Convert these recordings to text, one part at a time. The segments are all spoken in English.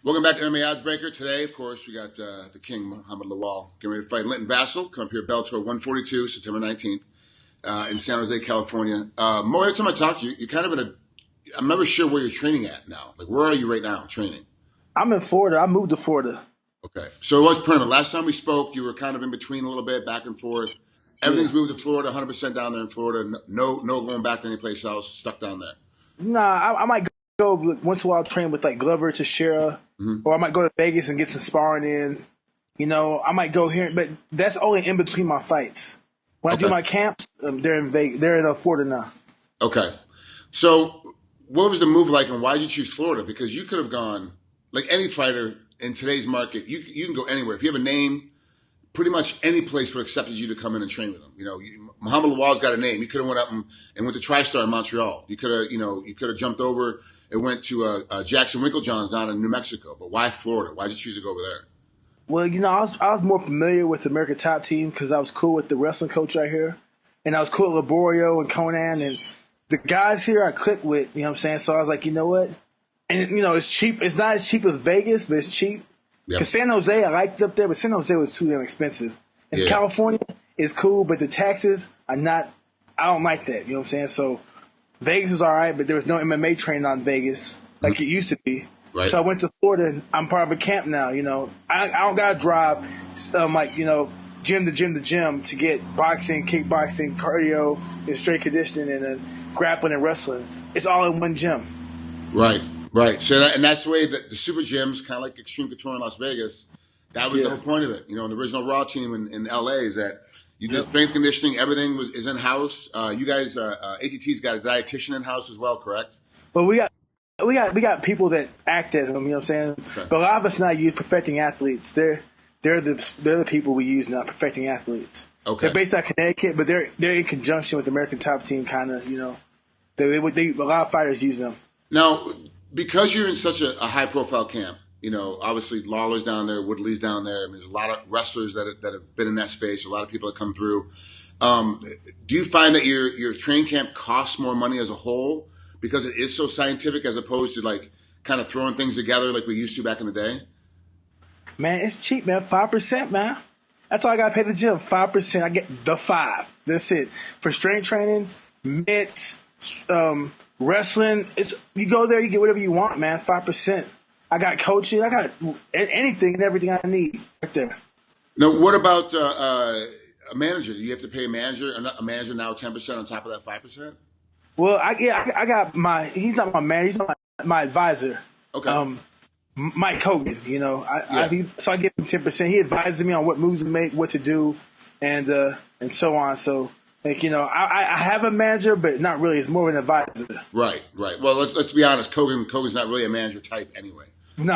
Welcome back to MMAOddsBreaker. Today, of course, we got the King Mo Lawal getting ready to fight Linton Vassell. Come up here at Bellator 142, September 19th, in San Jose, California. Mo, every time I talk to you, you're kind of in a. I'm never sure where you're training at now. Like, where are you right now training? I'm in Florida. I moved to Florida. Okay, so it was permanent. Last time we spoke, you were kind of in between a little bit, back and forth. Everything's moved to Florida, 100% down there in Florida. No going back to any place else. Stuck down there. Nah, I might go once in a while train with like Glover, Teixeira, or I might go to Vegas and get some sparring in. You know, I might go here, but that's only in between my fights. When I do my camps, they're in Vegas. They're in Florida now. Okay, so what was the move like, and why did you choose Florida? Because you could have gone, like any fighter in today's market, you can go anywhere. If you have a name, pretty much any place would accept you to come in and train with them. You know, Muhammad Lawal's got a name. You could have went up and went to TriStar in Montreal. You could have jumped over and went to Jackson Winklejohn's down in New Mexico. But why Florida? Why did you choose to go over there? Well, you know, I was more familiar with the American Top Team because I was cool with the wrestling coach right here, and I was cool with Laborio and Conan and the guys here I clicked with. You know what I'm saying? So I was like, you know what? And you know, it's cheap. It's not as cheap as Vegas, but it's cheap. Because San Jose, I liked it up there, but San Jose was too damn expensive. And California is cool, but the taxes are not. I don't like that. You know what I'm saying? So Vegas was all right, but there was no MMA training on Vegas like it used to be. Right. So I went to Florida, and I'm part of a camp now. You know, I don't gotta drive gym to gym to gym to get boxing, kickboxing, cardio, and straight conditioning, and then grappling and wrestling. It's all in one gym. Right. Right. So and that's the way that the super gyms, kind of like Extreme Couture in Las Vegas, that was the whole point of it. You know, the original Raw team in LA is that you did strength conditioning, everything is in house. You guys, ATT's got a dietitian in house as well, correct? But we got people that act as them. You know what I'm saying? Okay. But a lot of us now use perfecting athletes. They're the people we use now, perfecting athletes. Okay. They're based out of Connecticut, but they're in conjunction with the American Top Team, kind of. You know, they a lot of fighters use them. Now, because you're in such a high-profile camp, you know, obviously Lawler's down there, Woodley's down there. I mean, there's a lot of wrestlers that have been in that space, a lot of people that come through. Do you find that your training camp costs more money as a whole because it is so scientific as opposed to, like, kind of throwing things together like we used to back in the day? Man, it's cheap, man. 5%, man. That's all I got to pay the gym. 5%. I get the 5. That's it. For strength training, mitts, wrestling, you go there, you get whatever you want, man. 5%. I got coaching. I got anything and everything I need right there. Now, what about a manager? Do you have to pay a manager now 10% on top of that 5%? Well, I got he's not my manager. He's not my advisor. Okay. Mike Hogan, you know. So I give him 10%. He advises me on what moves to make, what to do, and so on. So. Like, you know, I have a manager, but not really. It's more of an advisor. Right. Well, let's be honest. Kogan's not really a manager type anyway. He's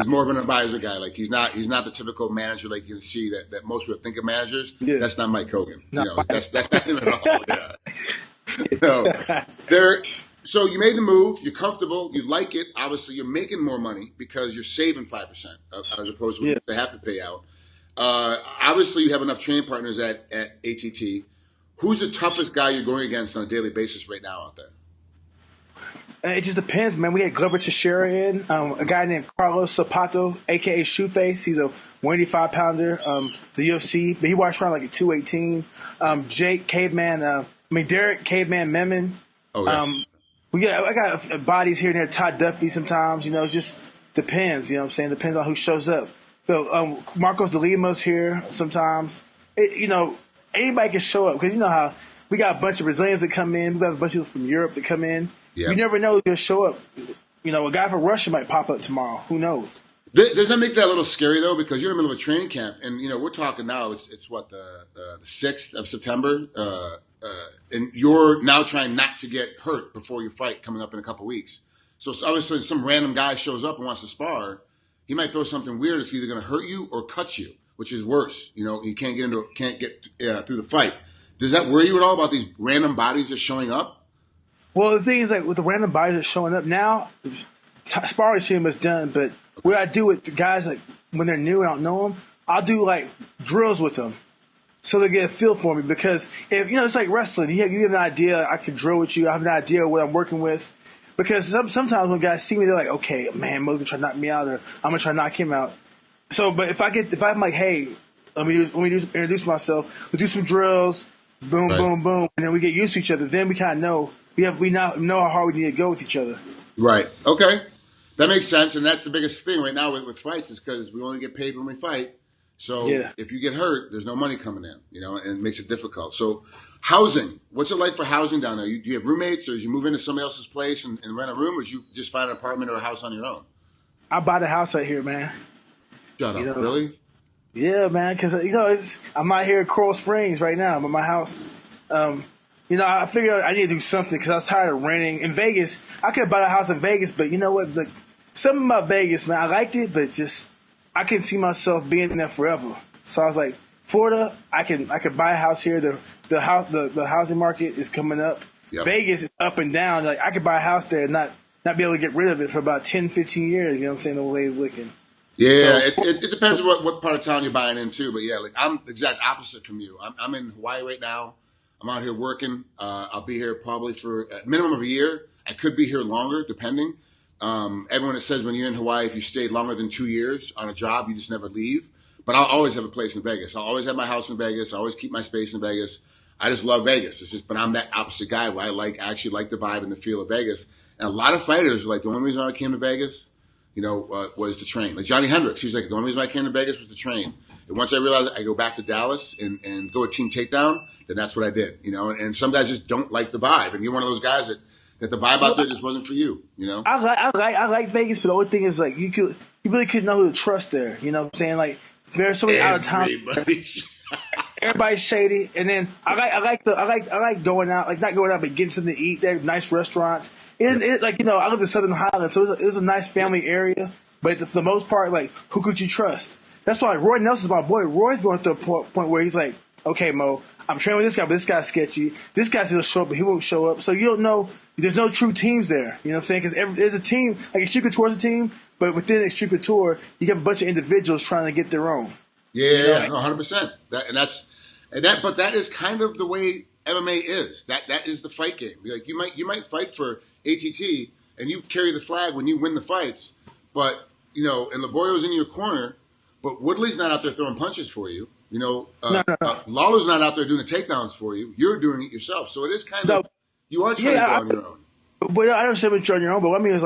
more of an advisor guy. Like he's not the typical manager like you see that most people think of managers. Yeah. That's not Mike Kogan. No. You know, that's not him at all. Yeah. So you made the move. You're comfortable. You like it. Obviously, you're making more money because you're saving 5% as opposed to what they have to pay out. Obviously, you have enough training partners at ATT. Who's the toughest guy you're going against on a daily basis right now out there? It just depends, man. We had Glover Teixeira in, a guy named Carlos Zapato, a.k.a. Shoeface. He's a 185-pounder, the UFC. But he walks around like a 218. Derek Caveman Memon. Oh, yeah. I got bodies here and there, Todd Duffy sometimes. You know, it just depends, you know what I'm saying? Depends on who shows up. So Marcos de Lima's here sometimes. Anybody can show up because you know how we got a bunch of Brazilians that come in. We got a bunch of people from Europe that come in. Yep. You never know who's going to show up. You know, a guy from Russia might pop up tomorrow. Who knows? Does that make that a little scary, though? Because you're in the middle of a training camp. And, you know, we're talking now, it's what, the 6th of September? And you're now trying not to get hurt before your fight coming up in a couple weeks. So obviously some random guy shows up and wants to spar. He might throw something weird. It's either going to hurt you or cut you, which is worse. You know, you can't get through the fight. Does that worry you at all about these random bodies just showing up? Well, the thing is, like, with the random bodies that's showing up now, sparring team is done. But what I do with the guys, like, when they're new and I don't know them, I'll do, like, drills with them so they get a feel for me. Because, if you know, it's like wrestling. You have an idea. I can drill with you. I have an idea of what I'm working with. because sometimes when guys see me, they're like, okay, man, Mo's gonna try to knock me out, or I'm gonna try to knock him out. So, but if I'm like, hey, let me introduce myself, we'll do some drills, boom, boom, boom, and then we get used to each other. Then we kind of know we now know how hard we need to go with each other. Right. Okay. That makes sense, and that's the biggest thing right now with fights is because we only get paid when we fight. So if you get hurt, there's no money coming in, and it makes it difficult. So housing, what's it like for housing down there? Do you have roommates, or did you move into somebody else's place and rent a room, or did you just find an apartment or a house on your own? I bought a house out here, man. Shut up, really? Yeah, man, because, I'm out here at Coral Springs right now. I'm at my house. I figured I need to do something because I was tired of renting. In Vegas, I could have bought a house in Vegas, but you know what? Like, something about Vegas, man, I liked it, but just I couldn't see myself being there forever. So I was like, Florida, I could buy a house here. The housing market is coming up. Yep. Vegas is up and down. Like, I could buy a house there and not be able to get rid of it for about 10, 15 years. You know what I'm saying? The way it's looking. Yeah, so, it depends on what part of town you're buying into, but yeah, like I'm the exact opposite from you. I'm in Hawaii right now. I'm out here working. I'll be here probably for a minimum of a year. I could be here longer, depending. Everyone that says when you're in Hawaii, if you stay longer than 2 years on a job, you just never leave. But I'll always have a place in Vegas. I'll always have my house in Vegas. I always keep my space in Vegas. I just love Vegas. But I'm that opposite guy where I actually like the vibe and the feel of Vegas. And a lot of fighters are like, the only reason I came to Vegas, was to train. Like Johnny Hendricks, he was like, the only reason I came to Vegas was to train. And once I realized I go back to Dallas and go a team takedown, then that's what I did, And some guys just don't like the vibe. And you're one of those guys that the vibe out there just wasn't for you, I like Vegas, but the only thing is, like, you really couldn't know who to trust there. You know what I'm saying? Like, there's so many out of town. Everybody's shady, and then I like going out, like not going out, but getting something to eat. There, nice restaurants. I live in Southern Highlands, so it was a nice family area. But for the most part, like, who could you trust? That's why Roy Nelson's my boy. Roy's going through a point where he's like, okay, Mo, I'm training with this guy, but this guy's sketchy. This guy's going to show up, but he won't show up. So you don't know. There's no true teams there. You know what I'm saying? Because there's a team, like Extreme Couture's a team, but within Extreme Couture, you have a bunch of individuals trying to get their own. Yeah, 100%. But that is kind of the way MMA is. That is the fight game. Like you might fight for ATT and you carry the flag when you win the fights, but and Laborio's in your corner, but Woodley's not out there throwing punches for you. No. Lawler's not out there doing the takedowns for you. You're doing it yourself. So it is kind of you are trying to go on your own. But I don't say you're on your own. But what I mean is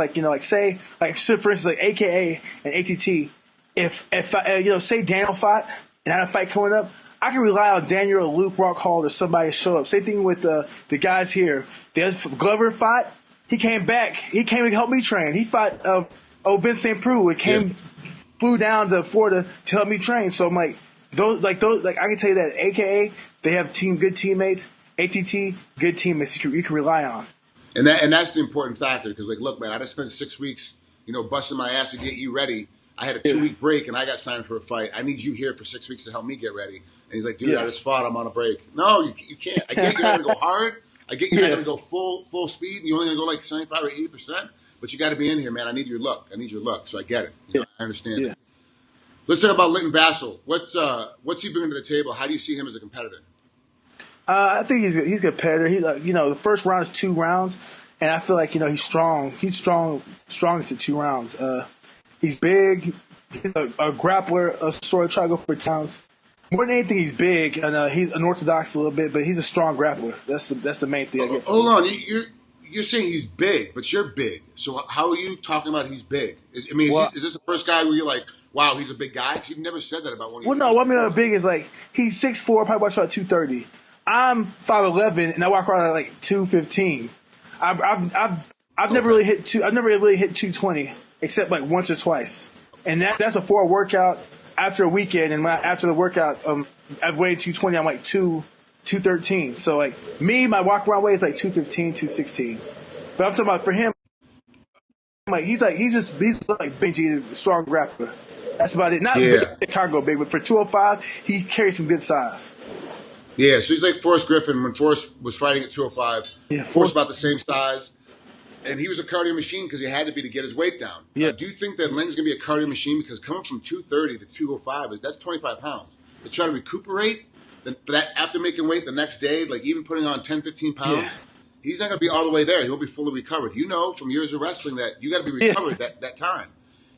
say for instance, like AKA and ATT. If say Daniel fought and had a fight coming up, I can rely on Daniel or Luke Rockhold or somebody to show up. Same thing with the guys here. Glover fought. He came back. He came to help me train. He fought Vince St. Preux. Flew down to Florida to help me train. So I'm like, those I can tell you that AKA, they have good teammates. ATT, good teammates you can rely on. And that's the important factor because, like, look, man, I just spent 6 weeks, busting my ass to get you ready. I had a 2-week break and I got signed for a fight. I need you here for 6 weeks to help me get ready. And he's like, dude, I just fought. I'm on a break. No, you can't. I get you're not going to go hard. I get you're not going to go full speed. And you're only going to go like 75 or 80%. But you got to be in here, man. I need your look. So I get it. I understand it. Let's talk about Linton Vassell. What's he bringing to the table? How do you see him as a competitor? I think he's a competitor. He the first round is 2 rounds. And I feel like, he's strong. He's strongest at 2 rounds. He's big. He's a grappler, a sort of try to go for towns. More than anything, he's big, and he's unorthodox a little bit, but he's a strong grappler. That's the main thing I get. Hold on, you're saying he's big, but you're big. So how are you talking about he's big? Is this the first guy where you're like, wow, he's a big guy? You've never said that about one of your no, what I mean big is like he's 6'4", probably watch about 230. I'm 5'11", and I walk around at like 215. I've never really hit 220 except like once or twice, and that's before a workout. After a weekend and after the workout, I've weighed 220. I'm like 213. So like my walk around weight is like 215, 216. But I'm talking about for him, like he's like Benji, strong grappler. That's about it. Not big, cargo big, but for 205, he carries some good size. Yeah, so he's like Forrest Griffin when Forrest was fighting at 205. Yeah, Forrest about the same size. And he was a cardio machine because he had to be to get his weight down. Yeah. Do you think that Lynn's going to be a cardio machine? Because coming from 230 to 205, that's 25 pounds. To try to recuperate for that after making weight the next day, like even putting on 10, 15 pounds, he's not going to be all the way there. He won't be fully recovered. You know from years of wrestling that you got to be recovered that time.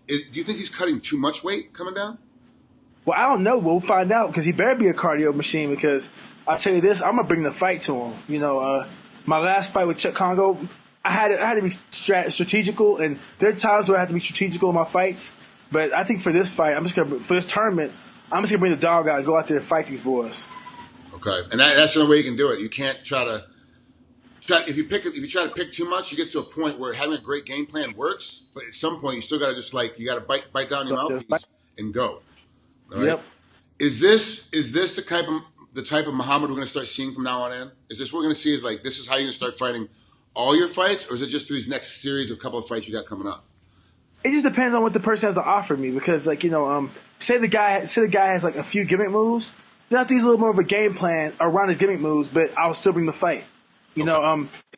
Do you think he's cutting too much weight coming down? Well, I don't know. We'll find out because he better be a cardio machine because I'll tell you this, I'm going to bring the fight to him. You know, my last fight with Chuck Congo, I had to be strategical, and there are times where I have to be strategical in my fights. But I think for this fight, for this tournament, I'm just gonna bring the dog out and go out there and fight these boys. Okay, and that's the only way you can do it. You can't try to if you try to pick too much, you get to a point where having a great game plan works, but at some point you still got to just you got to bite down your mouthpiece and go. All right? Yep. Is this the type of Muhammad we're going to start seeing from now on in? Is this what we're going to see? Is this is how you're going to start fighting all your fights, or is it just through these next series of couple of fights you got coming up? It just depends on what the person has to offer me because, say the guy has a few gimmick moves, then I have to use a little more of a game plan around his gimmick moves, but I'll still bring the fight.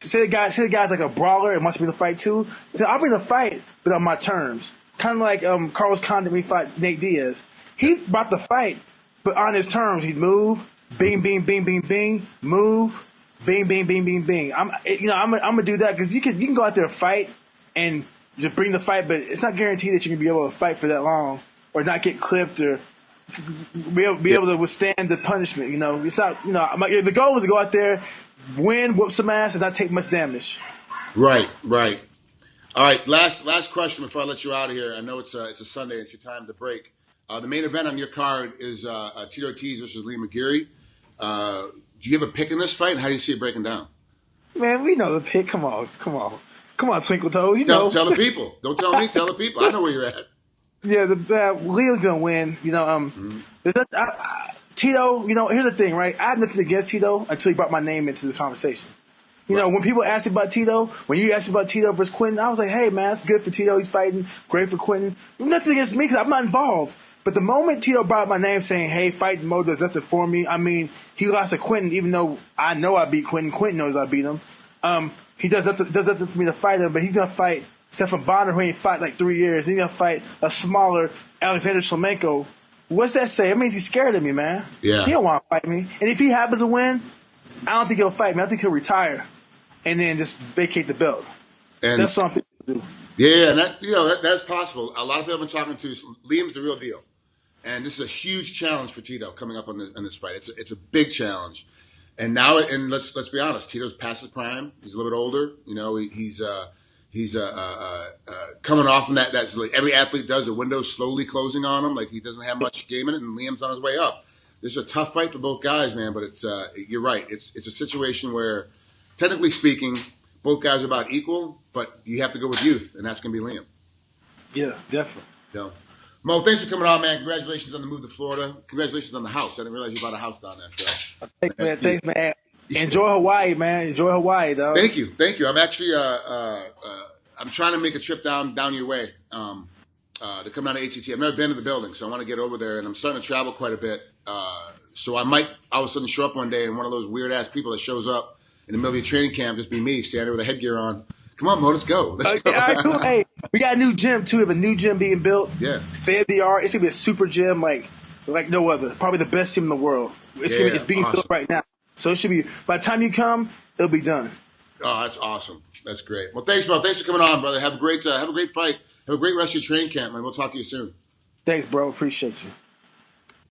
Say the guy's like a brawler and wants to bring the fight too, then I'll bring the fight, but on my terms. Kind of like Carlos Condit when he fought Nate Diaz. He brought the fight, but on his terms. He'd move, bing, bing, bing, bing, bing, move, bing, bing, bing, bing, bing. I'm gonna do that because you can go out there and fight and just bring the fight, but it's not guaranteed that you're gonna be able to fight for that long or not get clipped or be able to withstand the punishment. It's not. The goal is to go out there, win, whoop some ass, and not take much damage. Right. All right. Last question before I let you out of here. I know it's a Sunday. It's your time to break. The main event on your card is Tito Ortiz versus Lee McGeary. Do you have a pick in this fight? And how do you see it breaking down? Man, we know the pick. Come on, Twinkle Toes. You know. Tell the people. Don't tell me. Tell the people. I know where you're at. Yeah, Leo's gonna win. Tito. Here's the thing, right? I have nothing against Tito until he brought my name into the conversation. When people ask me about Tito, when you asked me about Tito versus Quentin, I was like, hey man, it's good for Tito. He's fighting. Great for Quentin. Nothing against me because I'm not involved. But the moment Tito brought my name saying, hey, fighting mode does nothing for me, I mean, he lost to Quentin even though I know I beat Quentin. Quentin knows I beat him. He does nothing for me to fight him, but he's going to fight Stefan Bonner, who ain't fought 3 years. He's going to fight a smaller Alexander Shlemenko. What's that say? It means he's scared of me, man. Yeah. He don't want to fight me. And if he happens to win, I don't think he'll fight me. I think he'll retire and then just vacate the belt. And that's something to do. Yeah, and that's possible. A lot of people I've been talking to, Liam's the real deal. And this is a huge challenge for Tito coming up on this fight. It's a big challenge. And now, let's be honest, Tito's past his prime. He's a little bit older. He's coming off from that. That's like every athlete does. The window's slowly closing on him. He doesn't have much game in it, and Liam's on his way up. This is a tough fight for both guys, man. But you're right. It's a situation where, technically speaking, both guys are about equal. But you have to go with youth, and that's going to be Liam. Yeah, definitely. Mo, thanks for coming on, man. Congratulations on the move to Florida. Congratulations on the house. I didn't realize you bought a house down there. So. Thanks, man. Enjoy Hawaii, man. Enjoy Hawaii, dog. Thank you. I'm actually I'm trying to make a trip down your way to come down to HCT. I've never been to the building, so I want to get over there, and I'm starting to travel quite a bit. So I might all of a sudden show up one day and one of those weird ass people that shows up in the middle of a training camp, just be me standing with a headgear on. Come on, Mo, let's go. Let's go. All right, cool. Hey, we got a new gym too. We have a new gym being built. Yeah. State of the art. It's gonna be a super gym like no other. Probably the best gym in the world. It's being built right now. So it should be, by the time you come, it'll be done. Oh, that's awesome. That's great. Well, thanks, Mo. Thanks for coming on, brother. Have a great fight. Have a great rest of your training camp, man. We'll talk to you soon. Thanks, bro. Appreciate you.